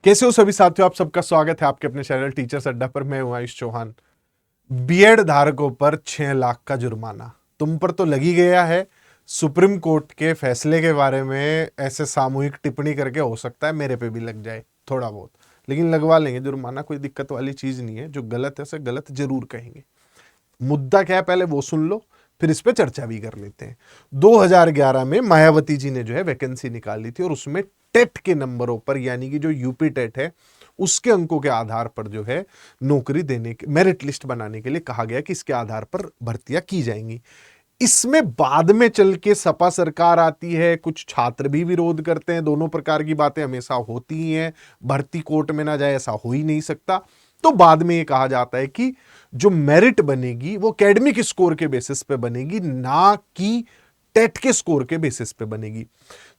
कैसे हो सभी साथियों, आप सबका स्वागत है आपके अपने चैनल टीचर्स अड्डा पर। मैं हूं आयुष चौहान। बीएड धारकों पर 6 लाख का जुर्माना तुम पर तो लगी गया है। सुप्रीम कोर्ट के फैसले के बारे में ऐसे सामूहिक टिप्पणी करके हो सकता है मेरे पे भी लग जाए थोड़ा बहुत, लेकिन लगवा लेंगे जुर्माना। कोई दिक्कत वाली चीज नहीं है। जो गलत है उसे गलत जरूर कहेंगे। मुद्दा क्या है पहले वो सुन लो, फिर इस पे चर्चा भी कर लेते हैं। 2011 में मायावती जी ने जो है वैकेंसी निकाली थी और उसमें टेट के नंबरों पर, यानी कि जो यूपी टेट है उसके अंकों के आधार पर जो है नौकरी देने के मेरिट लिस्ट बनाने के लिए कहा गया कि इसके आधार पर भर्तियां की जाएंगी। इसमें बाद में चल के सपा सरकार आती है, कुछ छात्र भी विरोध करते हैं। दोनों प्रकार की बातें हमेशा होती ही हैं। भर्ती कोर्ट में ना जाए ऐसा हो ही नहीं सकता। तो बाद में यह कहा जाता है कि जो मेरिट बनेगी वो एकेडमिक स्कोर के बेसिस पे बनेगी, ना कि टेट के स्कोर के बेसिस पे बनेगी।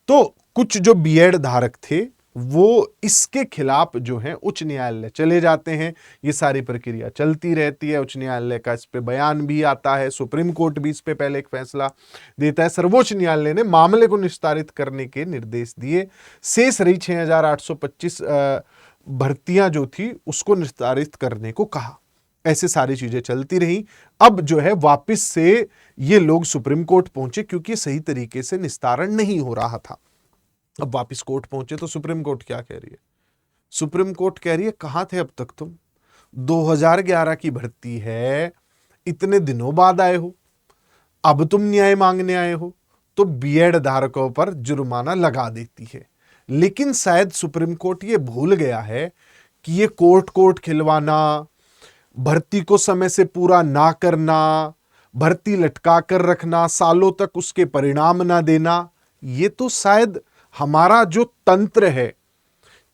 तो कुछ जो बीएड धारक थे वो इसके खिलाफ जो है उच्च न्यायालय चले जाते हैं। ये सारी प्रक्रिया चलती रहती है। उच्च न्यायालय का इस पे बयान भी आता है, सुप्रीम कोर्ट भी इस पे पहले एक फैसला देता है। सर्वोच्च न्यायालय ने मामले को निस्तारित करने के निर्देश दिए। शेष रही 6,825 भर्तियां जो थी उसको निस्तारित करने को कहा। ऐसे सारी चीजें चलती रही। अब जो है वापस से ये लोग सुप्रीम कोर्ट पहुंचे क्योंकि सही तरीके से निस्तारण नहीं हो रहा था। अब वापस कोर्ट पहुंचे तो सुप्रीम कोर्ट क्या कह रही है? सुप्रीम कोर्ट कह रही है कहां थे अब तक तुम? 2011 की भर्ती है, इतने दिनों बाद आए हो, अब तुम न्याय मांगने आए हो। तो बीएड धारकों पर जुर्माना लगा देती है। लेकिन शायद सुप्रीम कोर्ट ये भूल गया है कि ये कोर्ट कोर्ट खिलवाना, भर्ती को समय से पूरा ना करना, भर्ती लटका कर रखना, सालों तक उसके परिणाम ना देना, ये तो शायद हमारा जो तंत्र है,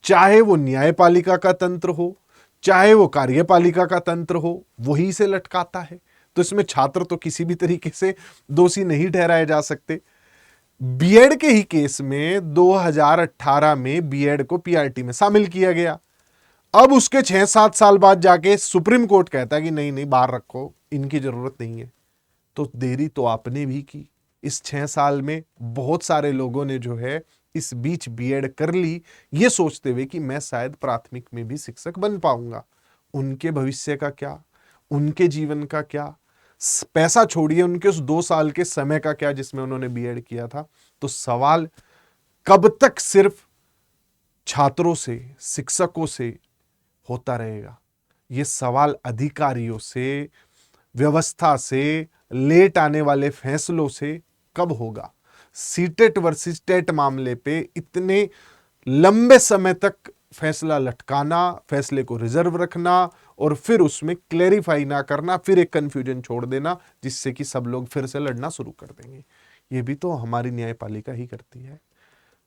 चाहे वो न्यायपालिका का तंत्र हो चाहे वो कार्यपालिका का तंत्र हो, वही से लटकाता है। तो इसमें छात्र तो किसी भी तरीके से दोषी नहीं ठहराए जा सकते। बीएड के ही केस में 2018 में बीएड को पीआरटी में शामिल किया गया। अब उसके 6-7 साल बाद जाके सुप्रीम कोर्ट कहता है कि नहीं नहीं, बाहर रखो, इनकी जरूरत नहीं है। तो देरी तो आपने भी की। इस 6 साल में बहुत सारे लोगों ने जो है इस बीच बीएड कर ली, ये सोचते हुए कि मैं शायद प्राथमिक में भी शिक्षक बन पाऊंगा। उनके भविष्य का क्या, उनके जीवन का क्या, पैसा छोड़िए, उनके उस 2 साल के समय का क्या जिसमें उन्होंने बीएड किया था। तो सवाल कब तक सिर्फ छात्रों से, शिक्षकों से होता रहेगा? ये सवाल अधिकारियों से, व्यवस्था से, लेट आने वाले फैसलों से कब होगा? सीटेट वर्सेस टेट मामले पे इतने लंबे समय तक फैसला लटकाना, फैसले को रिजर्व रखना और फिर उसमें क्लेरिफाई ना करना, फिर एक कंफ्यूजन छोड़ देना जिससे कि सब लोग फिर से लड़ना शुरू कर देंगे, ये भी तो हमारी न्यायपालिका ही करती है।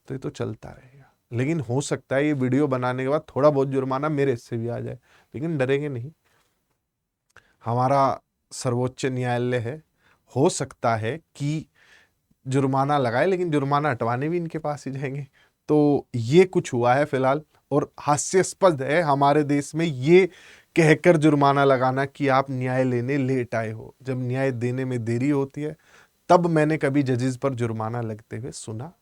तो ये तो चलता रहेगा। लेकिन हो सकता है ये वीडियो बनाने के बाद थोड़ा बहुत जुर्माना मेरे से भी आ जाए, लेकिन डरेंगे नहीं। हमारा सर्वोच्च न्यायालय है, हो सकता है कि जुर्माना लगाए, लेकिन जुर्माना हटवाने भी इनके पास ही जाएंगे। तो ये कुछ हुआ है फिलहाल, और हास्यास्पद है हमारे देश में ये कहकर जुर्माना लगाना कि आप न्याय लेने लेट आए हो। जब न्याय देने में देरी होती है तब मैंने कभी जजेस पर जुर्माना लगते हुए सुना